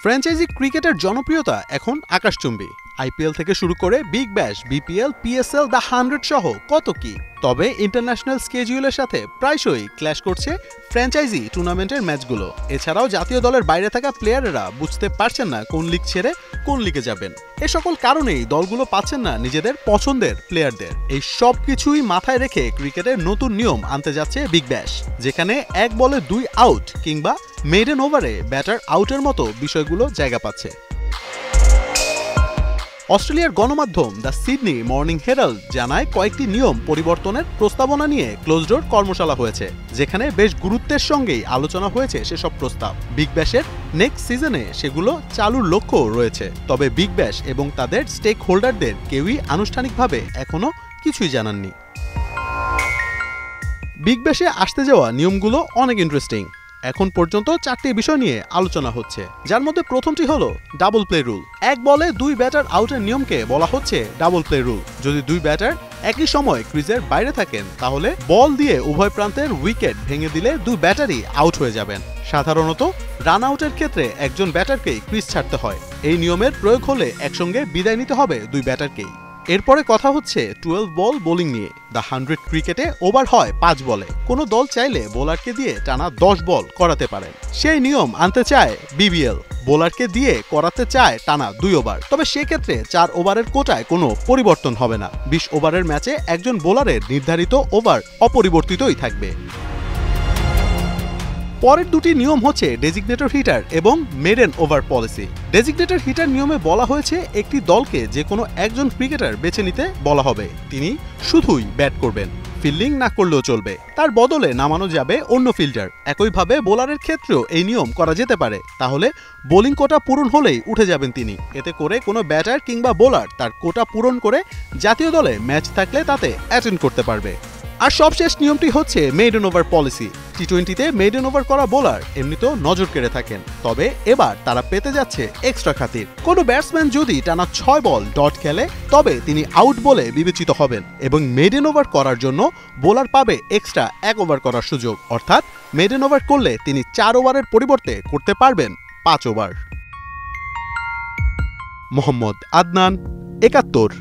Franchise ক্রিকেটের জনপ্রিয়তা এখন আকাশচুম্বী। আইপিএল থেকে শুরু করে Big Bash, BPL, PSL, the 100 সহ কত কি। তবে ইন্টারন্যাশনাল স্কেডিউলের সাথে প্রায়শই ক্ল্যাশ করছে ফ্র্যাঞ্চাইজি টুর্নামেন্টের ম্যাচগুলো। এছাড়াও জাতীয় দলের বাইরে থাকা প্লেয়ারেরা বুঝতে পারছেন না কোন লিগ ছেড়ে কোন লিগে যাবেন। এ সকল কারণেই দলগুলো পাচ্ছেন না নিজেদের পছন্দের প্লেয়ারদের। এই সব কিছুই মাথায় রেখে ক্রিকেটের নতুন নিয়ম আনতে যাচ্ছে বিগ ব্যাশ, যেখানে এক বলে 2 আউট কিংবা মেডেন ওভারে ব্যাটার আউটের মতো বিষয়গুলো জায়গা পাচ্ছে। অস্ট্রেলিয়ার গণমাধ্যম দ্য সিডনি মর্নিং হেরাল্ড জানায় কয়েকটি নিয়ম পরিবর্তনের প্রস্তাবনা নিয়ে ক্লোজডোর কর্মশালা হয়েছে, যেখানে বেশ গুরুত্বের সঙ্গেই আলোচনা হয়েছে সেসব প্রস্তাব। বিগ ব্যাশের নেক্সট সিজনে সেগুলো চালুর লক্ষ্য রয়েছে, তবে বিগ ব্যাশ এবং তাদের স্টেক হোল্ডারদের কেউই আনুষ্ঠানিকভাবে এখনো কিছুই জানাননি। বিগ ব্যাশে আসতে যাওয়া নিয়মগুলো অনেক ইন্টারেস্টিং। এখন পর্যন্ত 4টি বিষয় নিয়ে আলোচনা হচ্ছে, যার মধ্যে প্রথমটি হলো ডাবল প্লে রুল। এক বলে 2 ব্যাটার আউটের নিয়মকে বলা হচ্ছে ডাবল প্লে রুল। যদি 2 ব্যাটার একই সময় ক্রিজের বাইরে থাকেন, তাহলে বল দিয়ে উভয় প্রান্তের উইকেট ভেঙে দিলে 2 ব্যাটারই আউট হয়ে যাবেন। সাধারণত রান আউটের ক্ষেত্রে একজন ব্যাটারকেই ক্রিজ ছাড়তে হয়। এই নিয়মের প্রয়োগ হলে একসঙ্গে বিদায় নিতে হবে 2 ব্যাটারকেই। এরপরে কথা হচ্ছে 12 বল বোলিং নিয়ে। দ্য 100 ক্রিকেটে ওভার হয় 5 বলে। কোনো দল চাইলে বোলারকে দিয়ে টানা 10 বল করাতে পারেন। সেই নিয়ম আনতে চায় বিবিএল। বোলারকে দিয়ে করাতে চায় টানা 2 ওভার। তবে সেক্ষেত্রে 4 ওভারের কোটায় কোনো পরিবর্তন হবে না। 20 ওভারের ম্যাচে একজন বোলারের নির্ধারিত ওভার অপরিবর্তিতই থাকবে। পরের দুটি নিয়ম হচ্ছে ডেজিগনেটর হিটার এবং মেডেন ওভার পলিসি। ডেজিগনেটর হিটার নিয়মে বলা হয়েছে একটি দলকে যে কোনো একজন ক্রিকেটার বেছে নিতে বলা হবে। তিনি শুধুই ব্যাট করবেন, ফিল্ডিং না করলেও চলবে। তার বদলে নামানো যাবে অন্য ফিল্ডার। একইভাবে বোলারের ক্ষেত্রেও এই নিয়ম করা যেতে পারে। তাহলে বোলিং কোটা পূরণ হলেই উঠে যাবেন তিনি। এতে করে কোনো ব্যাটার কিংবা বোলার তার কোটা পূরণ করে জাতীয় দলে ম্যাচ থাকলে তাতে অ্যাটেন্ড করতে পারবে। আর সবশেষ নিয়মটি হচ্ছে মেডেন ওভার পলিসি। টি-20তে মেডেন ওভার করা বোলার এমনিতেও নজর কেড়ে থাকেন, তবে এবার তারা পেতে যাচ্ছে এক্সট্রা খাতির। কোনো ব্যাটসম্যান যদি টানা 6 বল ডট খেলে, তবে তিনি আউট বলে বিবেচিত হবেন এবং মেডেন ওভার করার জন্য বোলার পাবে এক্সট্রা 1 ওভার করার সুযোগ। অর্থাৎ মেডেন ওভার করলে তিনি 4 ওভারের পরিবর্তে করতে পারবেন 5 ওভার। মোহাম্মদ আদনান, 71।